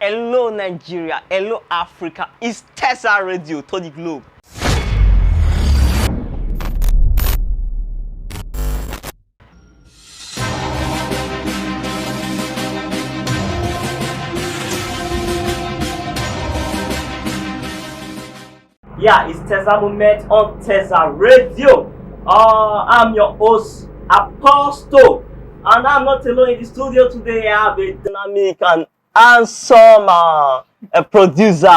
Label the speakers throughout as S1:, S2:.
S1: Hello Nigeria, hello Africa, it's Tesa Radio to the globe. Yeah, it's Tesa Moment on Tesa Radio. I'm your host, Apostle. And I'm not alone in the studio today. I have a dynamic and handsome a producer,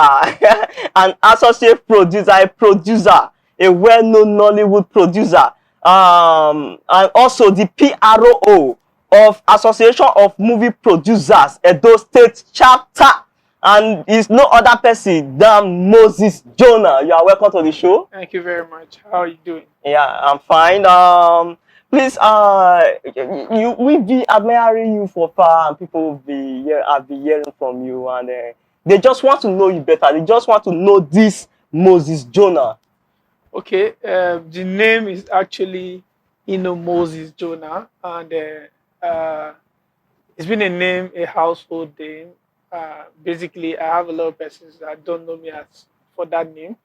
S1: an associate producer, a well-known Nollywood producer, and also the PRO of Association of Movie Producers, Edo State Chapter. And it's no other person than Moses Jonah. You are welcome to the show.
S2: Thank you very much. How are you doing?
S1: Yeah, I'm fine. Please, we be admiring you for far, and people will be here. I've been hearing from you, and they just want to know you better. They just want to know this Moses Jonah.
S2: Okay, the name is actually Moses Jonah, and it's been a household name. Basically, I have a lot of persons that don't know me as for that name,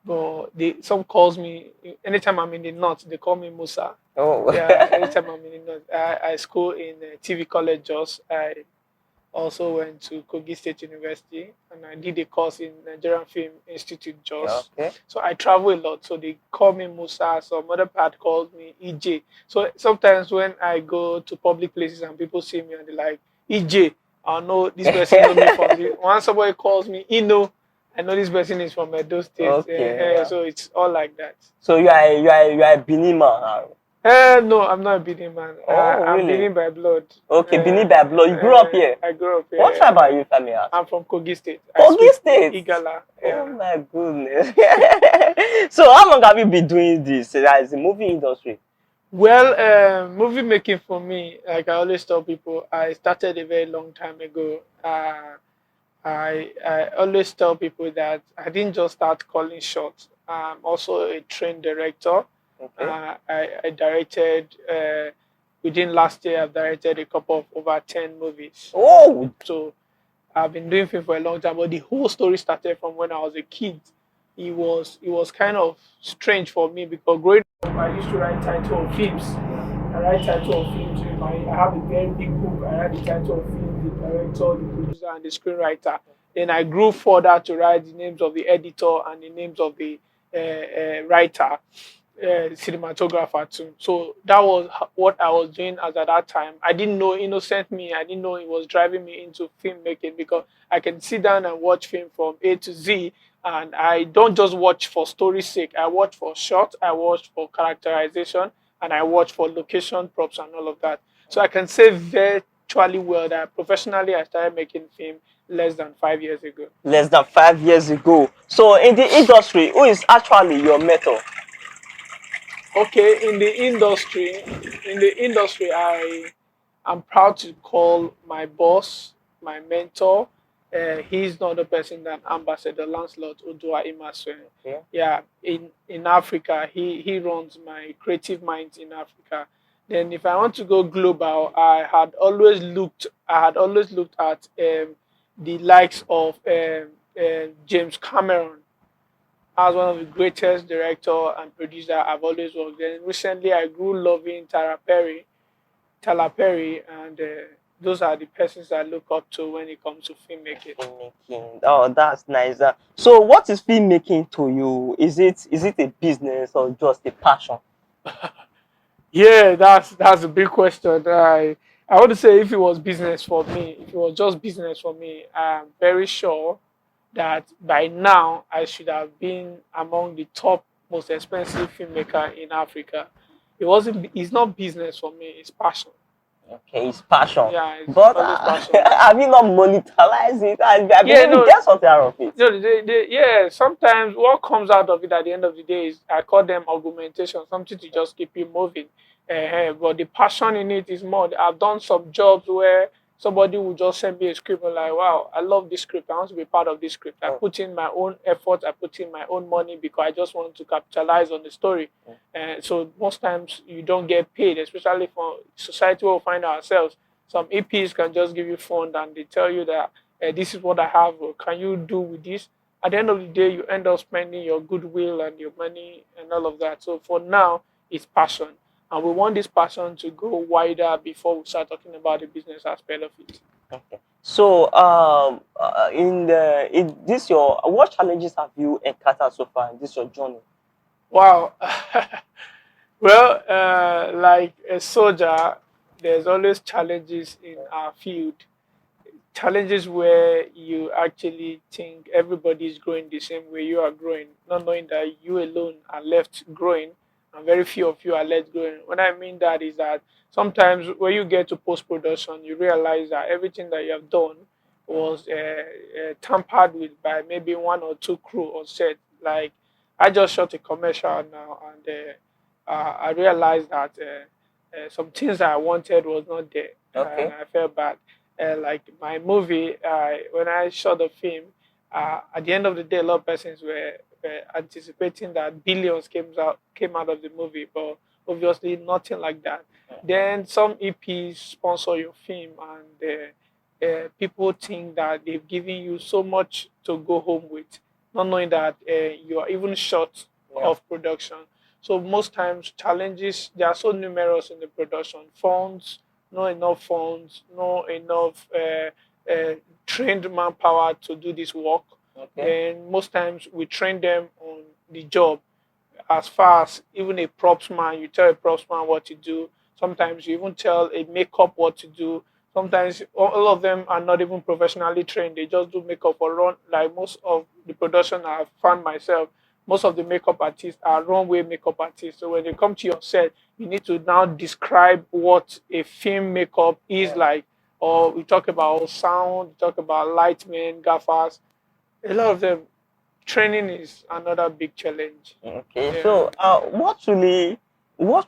S2: but some calls me anytime I'm in the north. They call me Musa.
S1: Oh,
S2: Yeah, anytime I'm in the north. I school in TV College Jos. I also went to Kogi State University and I did a course in Nigerian Film Institute Jos.
S1: okay.
S2: So I travel a lot. So they call me Musa. Some other part calls me EJ. So sometimes when I go to public places and people see me and they're like, EJ, I know this person know me from the once somebody calls me Ino, I know this person is from Edo State.
S1: Okay, yeah.
S2: So it's all like that.
S1: So you are a Benin man.
S2: No, I'm not a Benin man.
S1: Oh,
S2: I'm
S1: really?
S2: Benin by blood.
S1: Okay, Benin by blood. You grew up here.
S2: I grew up here.
S1: What tribe are you, if I may ask?
S2: I'm from Kogi State.
S1: Kogi State?
S2: Igala. Yeah.
S1: Oh my goodness. So how long have you been doing this as the movie industry?
S2: Well, movie making for me, like I always tell people, I started a very long time ago. I always tell people that I didn't just start calling shots. I'm also a trained director.
S1: Okay.
S2: I directed, within last year, I've directed a couple of over 10 movies.
S1: Oh!
S2: So I've been doing film for a long time, but the whole story started from when I was a kid. It was kind of strange for me because growing up, I used to write title of films. I write title of films. I have a very big book. I write the title of film, the director, the producer, and the screenwriter. Then I grew further to write the names of the editor and the names of the writer. Cinematographer too. So that was what I was doing at that time. I didn't know innocent me. I didn't know it was driving me into filmmaking because I can sit down and watch film from A to Z, and I don't just watch for story's sake. I watch for shot, I watch for characterization, and I watch for location props and all of that. So I can say virtually well that professionally I started making film less than 5 years ago.
S1: Less than 5 years ago. So in the industry, who is actually your mentor?
S2: Okay, in the industry, I'm proud to call my boss, my mentor. He's not the person than Ambassador Lancelot Odua Imaswe.
S1: Okay.
S2: Yeah, in Africa, he runs my creative minds in Africa. Then, if I want to go global, I had always looked at the likes of James Cameron as one of the greatest director and producer I've always worked. Then recently I grew loving Tyler Perry, and those are the persons I look up to when it comes to filmmaking.
S1: Filmmaking. Oh, that's nice. So what is filmmaking to you? Is it a business or just a passion?
S2: Yeah, that's a big question. I want to say if it was business for me, if it was just business for me, I'm very sure that by now I should have been among the top most expensive filmmaker in Africa. It's not business for me, it's passion.
S1: Okay, it's passion.
S2: Yeah, it's
S1: But
S2: always passion.
S1: have you not monetized it? I believe you get something out of it.
S2: Yeah, sometimes what comes out of it at the end of the day is I call them augmentation, something to just keep you moving. But the passion in it is more. I've done some jobs where somebody will just send me a script and like, wow, I love this script. I want to be part of this script. I put in my own effort. I put in my own money because I just want to capitalize on the story. So most times you don't get paid, especially for society where we find ourselves. Some EPs can just give you fund and they tell you that this is what I have. Can you do with this? At the end of the day, you end up spending your goodwill and your money and all of that. So for now, it's passion. And we want this passion to go wider before we start talking about the business aspect of it.
S1: Okay. So, in this your what challenges have you encountered so far in this your journey?
S2: Wow. Well, like a soldier, there's always challenges in our field. Challenges where you actually think everybody is growing the same way you are growing, not knowing that you alone are left growing and very few of you are left growing. What I mean that is that sometimes when you get to post production, you realize that everything that you have done was tampered with by maybe one or two crew on set. Like I just shot a commercial now, and I realized that some things that I wanted was not there, and
S1: Okay.
S2: I felt bad. Like my movie, when I shot the film, at the end of the day, a lot of persons were anticipating that billions came out of the movie, but obviously nothing like that. Then some EPs sponsor your film, and people think that they've given you so much to go home with, not knowing that you are even short
S1: Yeah.
S2: of production. So most times challenges they are so numerous in the production. Funds, not enough funds, not enough trained manpower to do this work.
S1: Okay.
S2: Then most times we train them on the job. As far as even a props man, you tell a props man what to do. Sometimes you even tell a makeup what to do. Sometimes all of them are not even professionally trained. They just do makeup for run. Like most of the production I've found myself, most of the makeup artists are runway makeup artists. So when they come to your set, you need to now describe what a film makeup is like. Or we talk about sound, we talk about lightmen, gaffers. A lot of them training is another big challenge.
S1: Okay.
S2: Yeah.
S1: So, what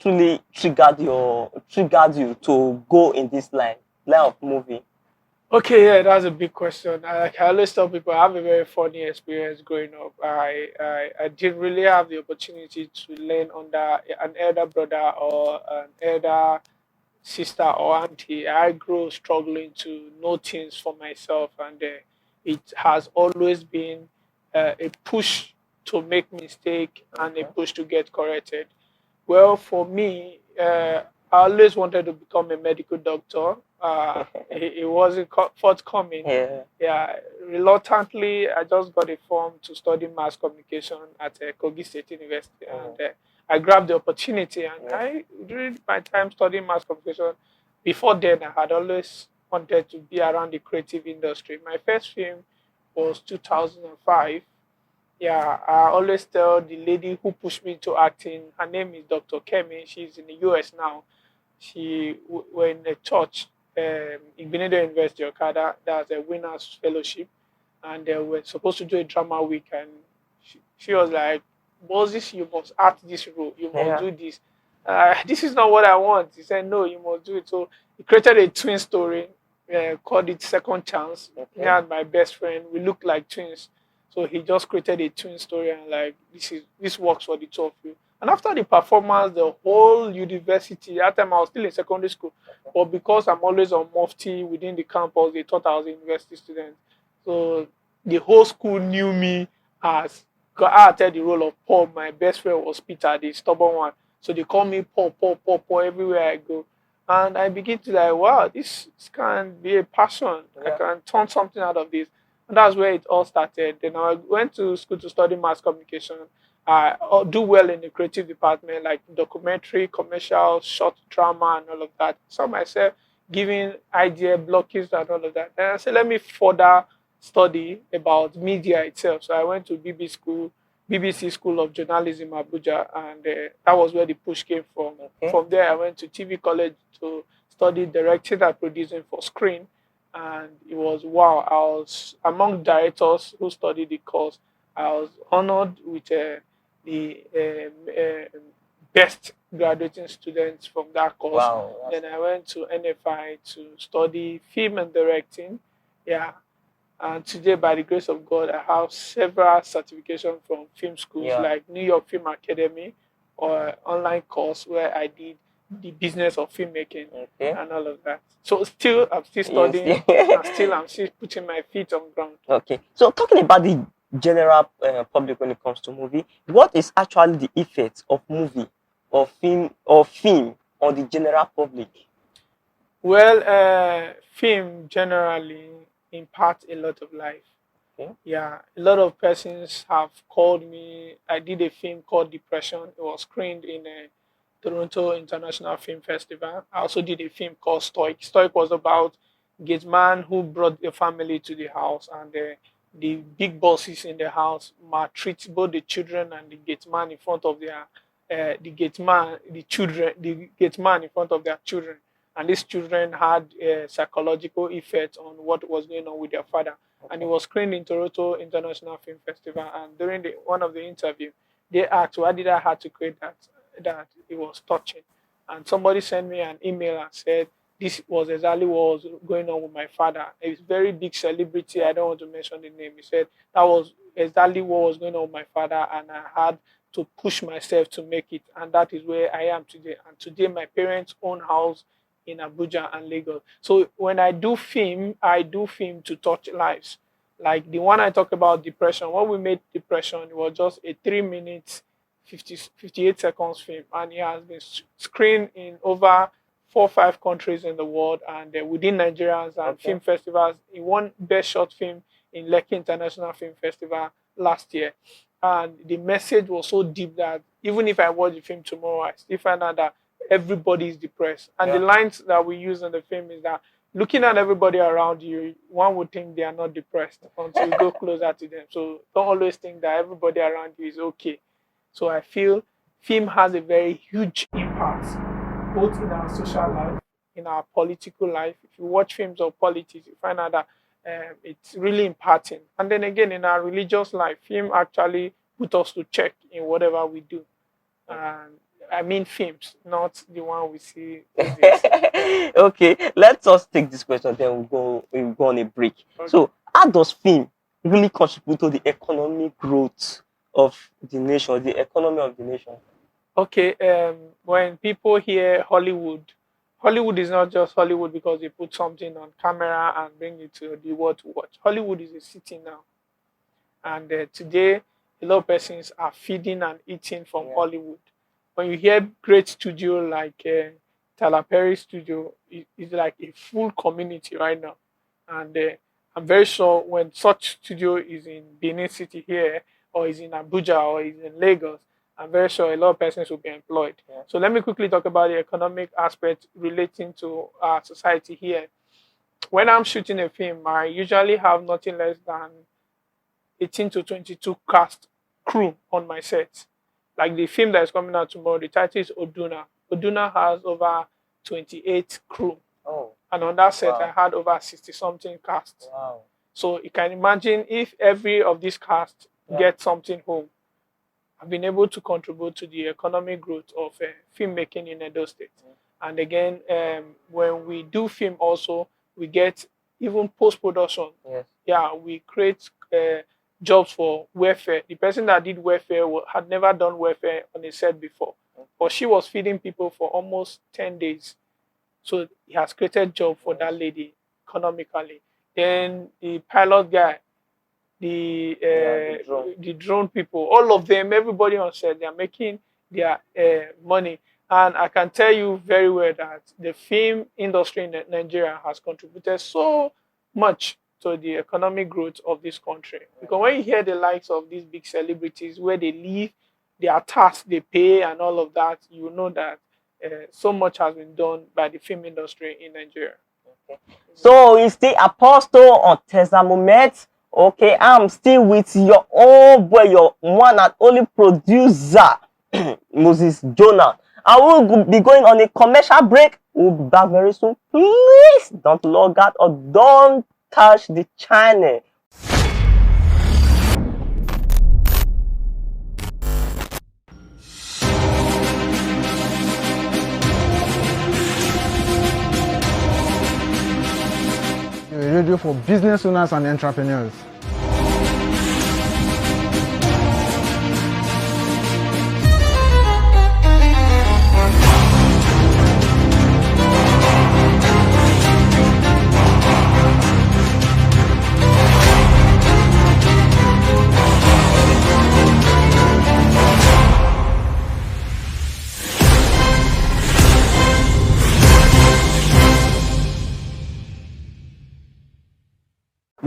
S1: really triggered you to go in this line of movie?
S2: Okay, yeah, that's a big question. I always tell people I have a very funny experience growing up. I didn't really have the opportunity to learn under an elder brother or an elder sister or auntie. I grew struggling to know things for myself, and it has always been a push to make mistake and a
S1: Okay.
S2: push to get corrected. Well, for me, I always wanted to become a medical doctor. It wasn't forthcoming.
S1: Yeah.
S2: Yeah, reluctantly, I just got a form to study mass communication at Kogi State University,
S1: Mm.
S2: and I grabbed the opportunity. And
S1: Yeah.
S2: during my time studying mass communication, before then, I had always wanted to be around the creative industry. My first film was 2005. Yeah, I always tell the lady who pushed me into acting, her name is Dr. Kemi. She's in the US now. We're in a church in Benedict University, Okada. That's a winner's fellowship. And we're supposed to do a drama week. And she was like, Moses, you must act this role. You must
S1: Yeah.
S2: do this. This is not what I want. He said, no, you must do it. So he created a twin story, called it Second Chance. Me
S1: Okay.
S2: and my best friend, we look like twins. So he just created a twin story and like this works for the two of you. And after the performance, the whole university, at that time I was still in secondary school, but because I'm always on mufti within the campus, they thought I was a university student. So the whole school knew me as I acted the role of Paul. My best friend was Peter, the stubborn one. So they call me Paul, Paul, Paul, Paul everywhere I go. And I begin to like, wow, this can be a passion. I
S1: Yeah.
S2: can turn something out of this. And that's where it all started. Then I went to school to study mass communication. I do well in the creative department, like documentary, commercial, short drama, and all of that. Saw myself giving idea blockings and all of that. And I said, let me further study about media itself. So I went to BBC School of Journalism, Abuja, and that was where the push came from.
S1: Okay.
S2: From there, I went to TV College to study directing and producing for screen, and it was wow. I was among directors who studied the course. I was honored with the best graduating students from that course.
S1: Wow.
S2: Then I went to NFI to study film and directing. Yeah, and today, by the grace of God, I have several certifications from film schools
S1: Yeah.
S2: like New York Film Academy or online course where I did the business of filmmaking
S1: Okay.
S2: and all of that. So still, I'm still studying,
S1: Yes.
S2: and I'm still putting my feet on ground.
S1: Okay. So talking about the general public when it comes to movie, what is actually the effect of movie or film on the general public?
S2: Well, film generally imparts a lot of life.
S1: Okay.
S2: Yeah, a lot of persons have called me. I did a film called Depression. It was screened in a Toronto International Film Festival. I also did a film called Stoic. Stoic was about gate man who brought a family to the house, and the big bosses in the house maltreat both the children and the gate man in front of their the gate man in front of their children, and these children had a psychological effect on what was going on with their father. And it was screened in Toronto International Film Festival. And during one of the interview, they asked, why did I have to create that? That it was touching. And somebody sent me an email and said, this was exactly what was going on with my father. A very big celebrity, I don't want to mention the name. He said, that was exactly what was going on with my father, and I had to push myself to make it. And that is where I am today. And today, my parents own house in Abuja and Lagos. So when I do film to touch lives. Like the one I talk about, Depression. When we made Depression, it was just a 3 minutes, 58 seconds film, and it has been screened in over 4 or 5 countries in the world, and within Nigerians and film festivals. It won Best Short Film in Lekki International Film Festival last year. And the message was so deep that even if I watch the film tomorrow, I still find out that everybody is depressed. And the lines that we use in the film is that looking at everybody around you, one would think they are not depressed until you go closer to them. So don't always think that everybody around you is okay. So I feel film has a very huge impact, both in our social life, in our political life. If you watch films of politics, you find out that it's really imparting. And then again, in our religious life, film actually put us to check in whatever we do. I mean films, not the one we see.
S1: Okay, let us take this question, then we'll go on a break. Okay. So, how does film really contribute to the economic growth of the nation, the economy of the nation?
S2: Okay, when people hear Hollywood is not just Hollywood because they put something on camera and bring it to the world to watch. Hollywood is a city now. And today, a lot of persons are feeding and eating from Hollywood. When you hear great studio like Tyler Perry studio, it's like a full community right now. And I'm very sure when such studio is in Benin City here, or is in Abuja, or is in Lagos, I'm very sure a lot of persons will be employed. So let me quickly talk about the economic aspect relating to our society here. When I'm shooting a film, I usually have nothing less than 18 to 22 cast crew on my set. Like the film that is coming out tomorrow, the title is Oduna. Oduna has over 28 crew. Oh. And on that set, I had over 60-something cast. Wow. So you can imagine if every of these cast gets something home. I've been able to contribute to the economic growth of filmmaking in Edo State. And again, when we do film also, we get even post-production. Yes. Yeah, we create jobs for welfare. The person that did welfare had never done welfare on a set before. But she was feeding people for almost 10 days. So he has created job for that lady economically. Then the pilot guy, the drone people, all of them, everybody on set, they are making their money. And I can tell you very well that the film industry in Nigeria has contributed so much to the economic growth of this country. Because when you hear the likes of these big celebrities, where they live, their tax, they pay, and all of that, you know that so much has been done by the film industry in Nigeria.
S1: Okay. So it's the Apostle on Tesa Moment. Okay, I'm still with your own boy, your one and only producer, Moses Jonah. I will be going on a commercial break. We'll be back very soon. Please don't log out or don't touch the channel.
S3: A radio for business owners and entrepreneurs.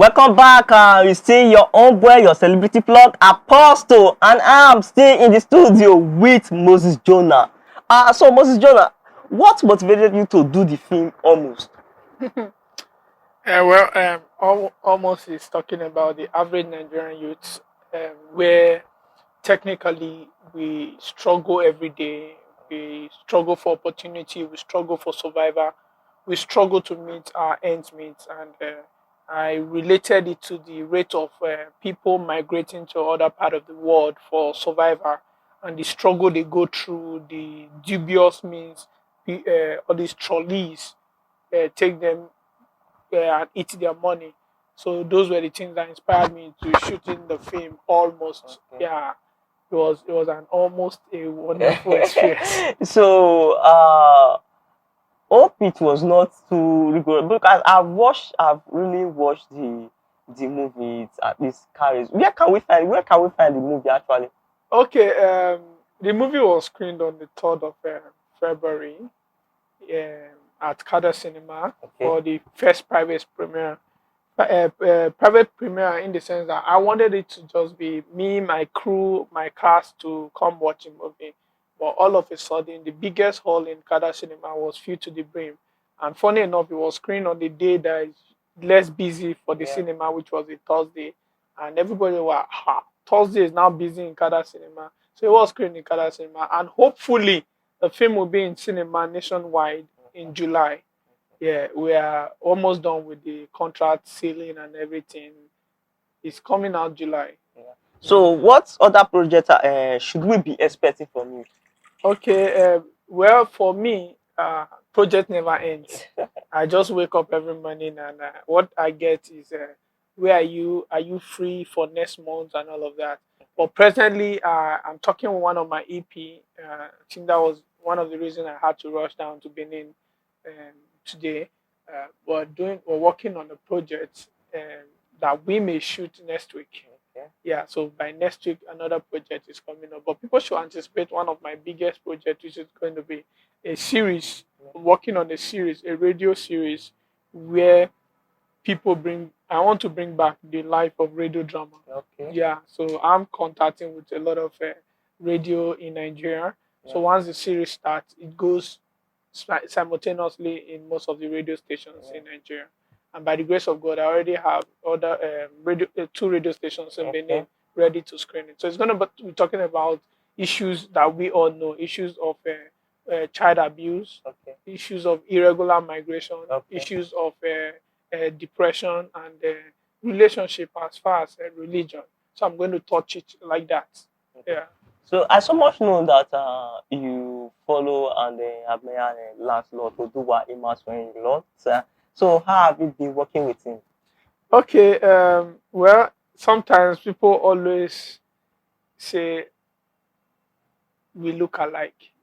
S1: Welcome back. You see your own boy, your celebrity plug, Apostle, and I'm still in the studio with Moses Jonah. So Moses Jonah, what motivated you to do the film Almost?
S2: Almost is talking about the average Nigerian youth, where technically we struggle every day. We struggle for opportunity. We struggle for survival. We struggle to meet our ends meet, and I related it to the rate of people migrating to other part of the world for survival and the struggle they go through, the dubious means, all these trolleys take them and eat their money. So those were the things that inspired me to shooting the film Almost.
S1: Okay.
S2: Yeah, it was an almost a wonderful experience.
S1: So hope it was not too rigorous because I've really watched the movie. It's at least carries. Where can we find the movie actually?
S2: Okay, the movie was screened on the 3rd of February at Kada Cinema
S1: Okay.
S2: for the first private premiere. Private premiere in the sense that I wanted it to just be me, my crew, my cast to come watch a movie. But all of a sudden, the biggest hall in Kada Cinema was filled to the brim. And funny enough, it was screened on the day that is less busy for the
S1: Yeah.
S2: cinema, which was a Thursday. And everybody was, Thursday is now busy in Kada Cinema. So it was screened in Kada Cinema. And hopefully, the film will be in cinema nationwide in July. Yeah, we are almost done with the contract sealing and everything. It's coming out July.
S1: So what other projects should we be expecting from you?
S2: Okay, well, for me, project never ends. I just wake up every morning and what I get is, where are you? Are you free for next month and all of that? But presently, I'm talking with one of my EP. I think that was one of the reasons I had to rush down to Benin today. We're working on a project that we may shoot next week.
S1: Okay.
S2: Yeah, so by next week, another project is coming up. But people should anticipate one of my biggest projects, which is going to be a series, working on a series, a radio series, where I want to bring back the life of radio drama.
S1: Okay.
S2: Yeah, so I'm contacting with a lot of radio in Nigeria. So once the series starts, it goes simultaneously in most of the radio stations in Nigeria. And by the grace of God, I already have two radio stations in Benin ready to screen it. So it's going to be talking about issues that we all know, issues of child abuse, issues of irregular migration, issues of depression, and relationship as far as religion. So I'm going to touch it like that. Yeah.
S1: So I so much know that you follow and admire Lancelot Oduwa Imasuen a lot. So how have you been working with him?
S2: Okay. Well, sometimes people always say we look alike.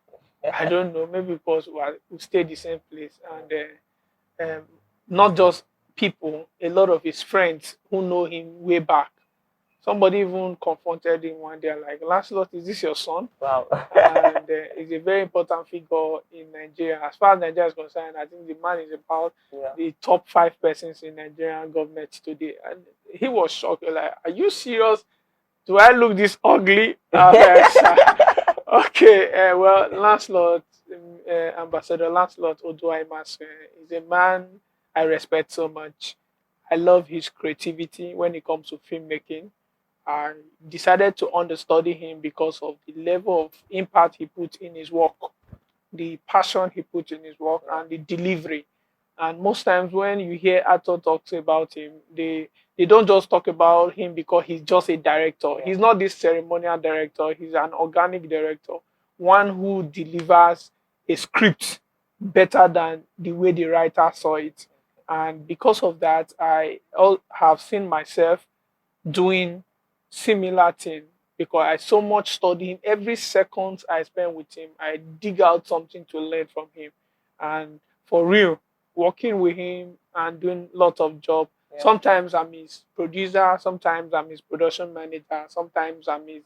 S2: I don't know. Maybe because we stay the same place, and not just people. A lot of his friends who know him way back. Somebody even confronted him one day, like, Lancelot, is this your son?
S1: Wow.
S2: And he's a very important figure in Nigeria. As far as Nigeria is concerned, I think the man is about the top 5 persons in Nigerian government today. And he was shocked, like, are you serious? Do I look this ugly? Okay, well, Lancelot, Ambassador Lancelot Oduaimas, is a man I respect so much. I love his creativity when it comes to filmmaking. I decided to understudy him because of the level of impact he put in his work, the passion he put in his work, and the delivery. And most times when you hear actor talks about him, they don't just talk about him because he's just a director. He's not this ceremonial director. He's an organic director, one who delivers a script better than the way the writer saw it. And because of that, I have seen myself doing similar thing because I so much study him. Every second I spend with him, I dig out something to learn from him. And for real, working with him and doing lots of job. Sometimes I'm his producer, sometimes I'm his production manager, sometimes I'm his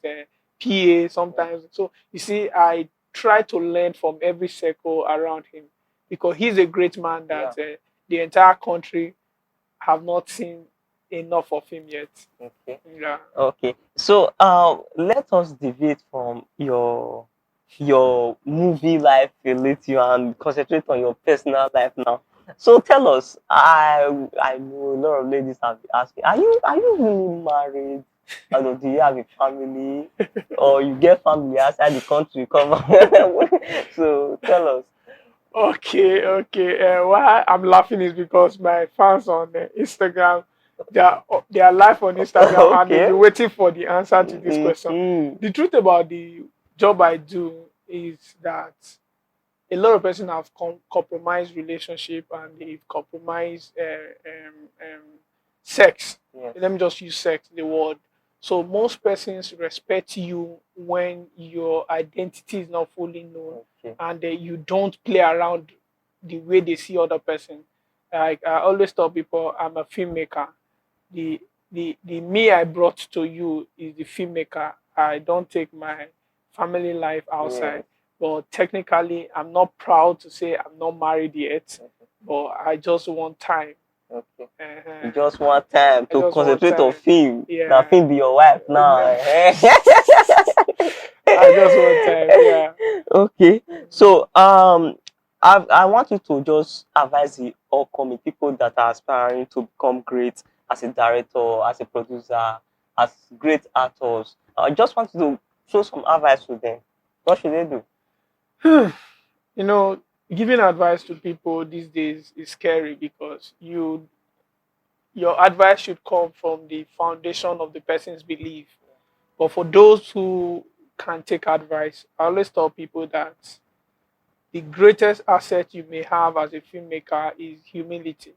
S2: PA, sometimes. So you see, I try to learn from every circle around him because he's a great man that the entire country have not seen enough of him yet.
S1: Okay.
S2: Yeah.
S1: Okay. So let us deviate from your movie life with you and concentrate on your personal life now. So tell us, I know a lot of ladies have been asking, are you really married? Or do you have a family? Or you get family outside the country? Come on. So tell us.
S2: Okay, okay. Why I'm laughing is because my fans on Instagram, they are live on Instagram and they'll be
S1: Okay.
S2: waiting for the answer to this question.
S1: Mm-hmm.
S2: The truth about the job I do is that a lot of person have compromised relationship and they've compromised sex.
S1: Yes.
S2: Let me just use sex, the word. So most persons respect you when your identity is not fully known
S1: Okay.
S2: and you don't play around the way they see other person. Like I always tell people, I'm a filmmaker. The me I brought to you is the filmmaker. I don't take my family life outside.
S1: Yes.
S2: But technically, I'm not proud to say I'm not married yet.
S1: Okay.
S2: But I just want time.
S1: Okay. You
S2: Uh-huh.
S1: just want time
S2: I
S1: to
S2: just want
S1: concentrate on
S2: time.
S1: film. Now
S2: Yeah.
S1: film be your wife now.
S2: I just want time. Yeah.
S1: Okay. So I want you to just advise the upcoming people that are aspiring to become great as a director, as a producer, as great actors. I just want you to show some advice to them. What should they do?
S2: You know, giving advice to people these days is scary because your advice should come from the foundation of the person's belief. But for those who can take advice, I always tell people that the greatest asset you may have as a filmmaker is humility.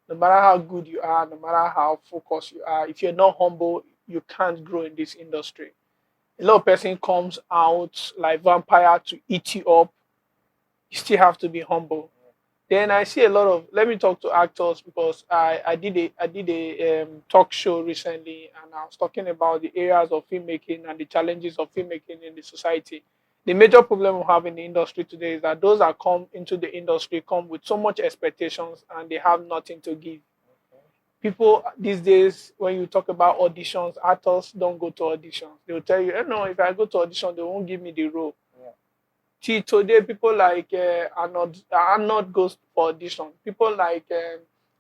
S2: No matter how good you are, no matter how focused you are, if you're not humble, you can't grow in this industry. A lot of person comes out like vampire to eat you up. You still have to be humble. Then I see a lot of. Let me talk to actors because I did a talk show recently and I was talking about the areas of filmmaking and the challenges of filmmaking in the society. The major problem we have in the industry today is that those that come into the industry come with so much expectations and they have nothing to give. People these days, when you talk about auditions, actors don't go to auditions. They will tell you, no, if I go to audition, they won't give me the role.
S1: Yeah.
S2: See, today, people like Arnold goes for audition. People like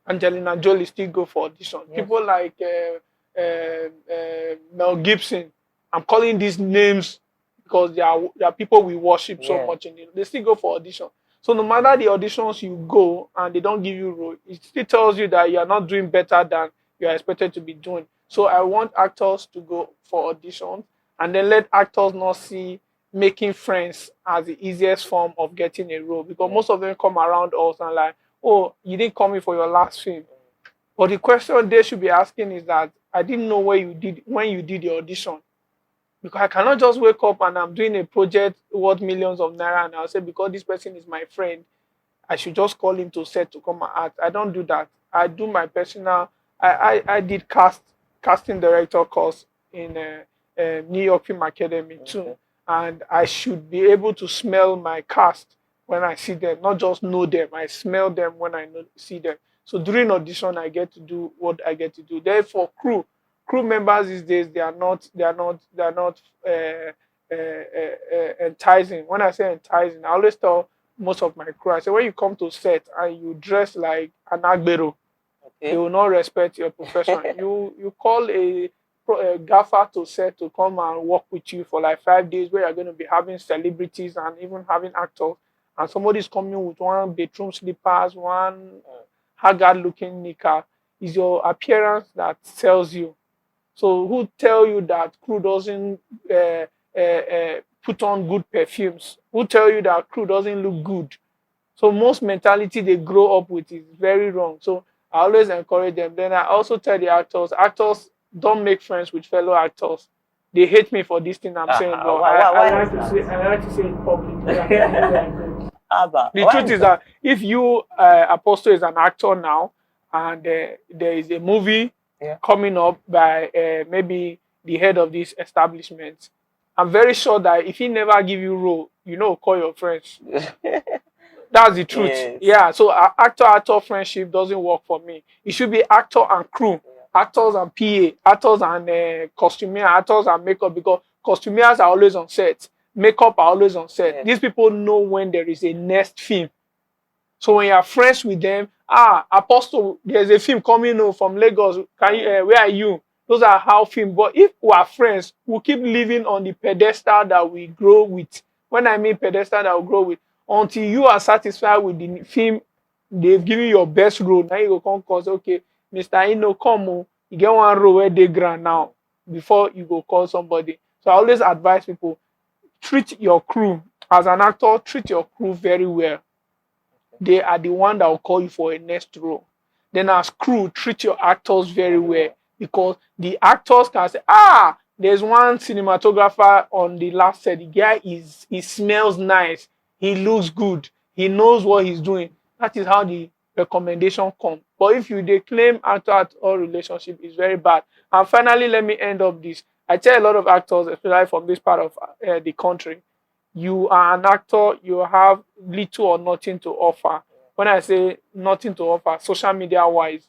S2: Angelina Jolie still go for audition.
S1: Yes.
S2: People like Mel Gibson. I'm calling these names because they are people we worship so
S1: Yeah.
S2: much in it. They still go for audition. So no matter the auditions you go and they don't give you role, it still tells you that you are not doing better than you are expected to be doing. So I want actors to go for auditions and then let actors not see making friends as the easiest form of getting a role because
S1: Yeah.
S2: most of them come around us and like, oh, you didn't call me for your last film. But the question they should be asking is that I didn't know where you did when you did the audition. Because I cannot just wake up and I'm doing a project worth millions of naira and I'll say because this person is my friend, I should just call him to set to come and act. I don't do that. I do my personal. I did casting director course in New York Film Academy too,
S1: Okay.
S2: and I should be able to smell my cast when I see them, not just know them. I smell them when I see them. So during audition, I get to do what I get to do. Therefore, crew members these days they are not enticing. When I say enticing, I always tell most of my crew. I say when you come to set and you dress like an agbero, they
S1: Okay.
S2: will not respect your profession. You call a gaffer to set to come and work with you for like 5 days where you're going to be having celebrities and even having actors, and somebody's coming with one bedroom slippers, one haggard looking knicker. Is your appearance that sells you. So who tell you that crew doesn't put on good perfumes? Who tell you that crew doesn't look good? So most mentality they grow up with is very wrong. So I always encourage them. Then I also tell the actors don't make friends with fellow actors. They hate me for this thing I'm saying, but I
S1: Why is
S2: like to say
S1: that?
S2: I like to say it publicly and anywhere I go.
S1: Abba,
S2: The
S1: why
S2: truth
S1: is
S2: is
S1: that?
S2: that if you Apostle is an actor now, and there is a movie
S1: Yeah.
S2: coming up by maybe the head of this establishment, I'm very sure that if he never give you role, call your friends. That's the truth.
S1: Yes.
S2: Yeah. So actor friendship doesn't work for me. It should be actor and crew, actors and PA, actors and costumier, actors and makeup, because costumiers are always on set, makeup are always on set.
S1: Yes.
S2: These people know when there is a next film. So when you are friends with them, Apostle, there's a film coming from Lagos. Can you, where are you? Those are how film. But if we are friends, we'll keep living on the pedestal that we grow with. When I mean pedestal that we grow with, until you are satisfied with the film, they've given you your best role. Now you go come cause, okay, Mr. Ino, come on, you get one role where they grant now before you go call somebody. So I always advise people, treat your crew as an actor, treat your crew very well. They are the one that will call you for a next role. Then as crew, treat your actors very well, because the actors can say, there's one cinematographer on the last set. The guy he smells nice, he looks good, he knows what he's doing. That is how the recommendation comes. But if you claim actor-actor relationship is very bad. And finally, let me end up this. I tell a lot of actors, especially from this part of the country, you are an actor, you have little or nothing to offer. When I say nothing to offer, social media wise,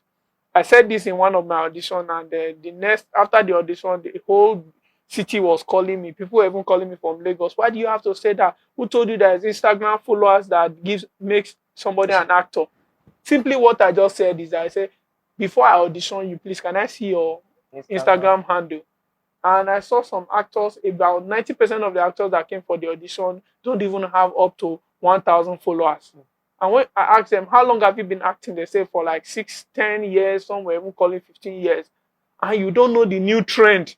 S2: I said this in one of my auditions, and the next after the audition, the whole city was calling me. People were even calling me from Lagos. Why do you have to say that? Who told you that it's Instagram followers that makes somebody an actor? Simply what I just said is that I said, before I audition you, please can I see your Instagram handle? And I saw some actors, about 90% of the actors that came for the audition don't even have up to 1,000 followers. And when I asked them, how long have you been acting? They say for like 6, 10 years, some were even calling 15 years. And you don't know the new trend.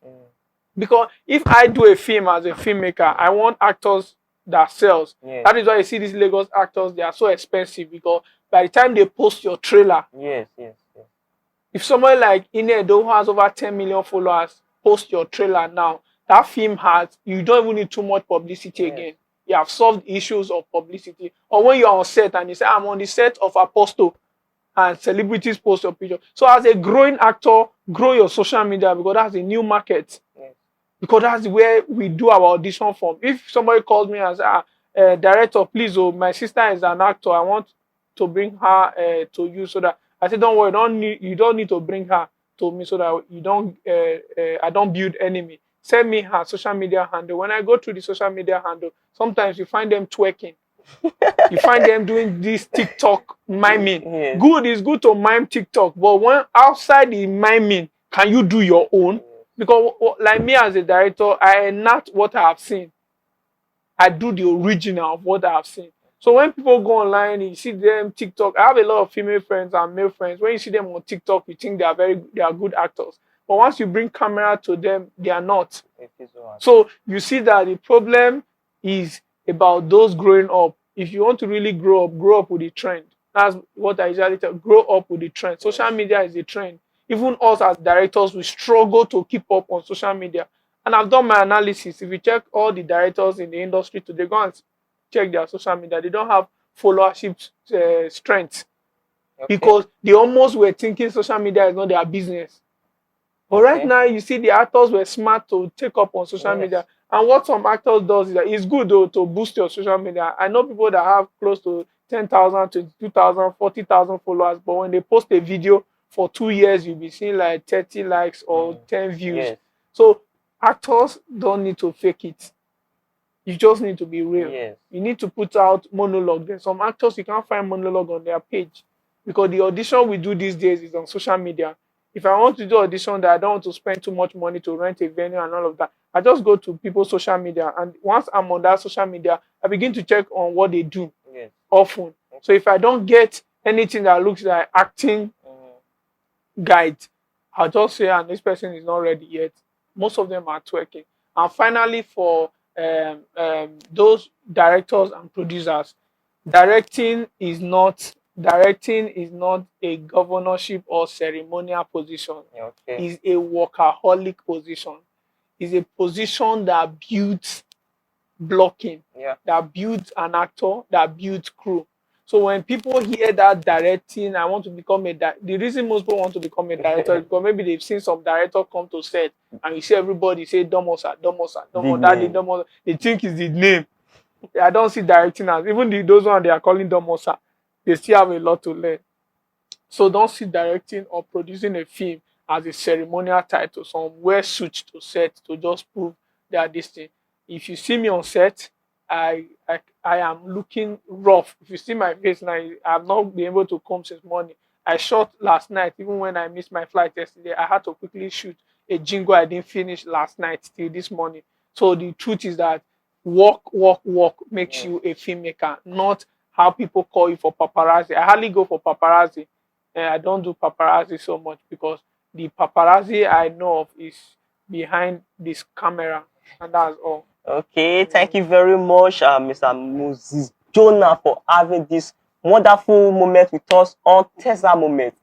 S2: Because if I do a film as a filmmaker, I want actors that sells.
S1: Yes.
S2: That is why you see these Lagos actors, they are so expensive, because by the time they post your trailer,
S1: Yes.
S2: if somebody like INTHE who has over 10 million followers post your trailer now, that film you don't even need too much publicity again. You have solved issues of publicity. Or when you're on set and you say, I'm on the set of Apostle, and celebrities post your picture. So as a growing actor, grow your social media, because that's a new market. Because that's where we do our audition from. If somebody calls me and says, director, please, my sister is an actor, I want to bring her to you, so that I said, don't worry, you don't need to bring her to me, so that you don't I don't build enemy. Send me her social media handle. When I go through the social media handle, sometimes you find them twerking. You find them doing this TikTok miming.
S1: Yes.
S2: It's good to mime TikTok, but when outside the miming, can you do your own? Because like me as a director, I enact what I have seen. I do the original of what I have seen. So when people go online, you see them TikTok. I have a lot of female friends and male friends. When you see them on TikTok, you think they are good actors. But once you bring camera to them, they are not. So you see that the problem is about those growing up. If you want to really grow up with the trend. That's what I usually tell. Grow up with the trend. Social media is the trend. Even us as directors, we struggle to keep up on social media. And I've done my analysis. If you check all the directors in the industry today, go and check their social media. They don't have followership strength. Because they almost were thinking social media is not their business. But right now, you see the actors were smart to take up on social media. And what some actors does is that it's good though to boost your social media. I know people that have close to 10,000, 22,000, 40,000 followers, but when they post a video for 2 years, you'll be seeing like 30 likes or 10 views. So actors don't need to fake it. You just need to be real. You need to put out monologue. There's some actors you can't find monologue on their page, because the audition we do these days is on social media. If I want to do audition that I don't want to spend too much money to rent a venue and all of that, I just go to people's social media, and once I'm on that social media, I begin to check on what they do often. So if I don't get anything that looks like acting guide, I'll just say, and this person is not ready yet. Most of them are twerking. And finally, for those directors and producers, directing is not a governorship or ceremonial position. It's a workaholic position. It's a position that builds blocking, that builds an actor, that builds crew. So when people hear that directing, I want to become the reason most people want to become a director is because maybe they've seen some director come to set and you see everybody say Domosa, Domosa, Domo, Daddy, Domo. They think it's the name. I don't see directing as even those ones they are calling Domosa, they still have a lot to learn. So don't see directing or producing a film as a ceremonial title, some wear suits to set to just prove they are this thing. If you see me on set, I am looking rough. If you see my face now, I've not been able to comb since morning. I shot last night, even when I missed my flight yesterday. I had to quickly shoot a jingle I didn't finish last night till this morning. So the truth is that work makes you a filmmaker, not how people call you for paparazzi. I hardly go for paparazzi. I don't do paparazzi so much because the paparazzi I know of is behind this camera, and that's all.
S1: Okay, thank you very much, Mr. Moses Jonah, for having this wonderful moment with us on Tesa Moment.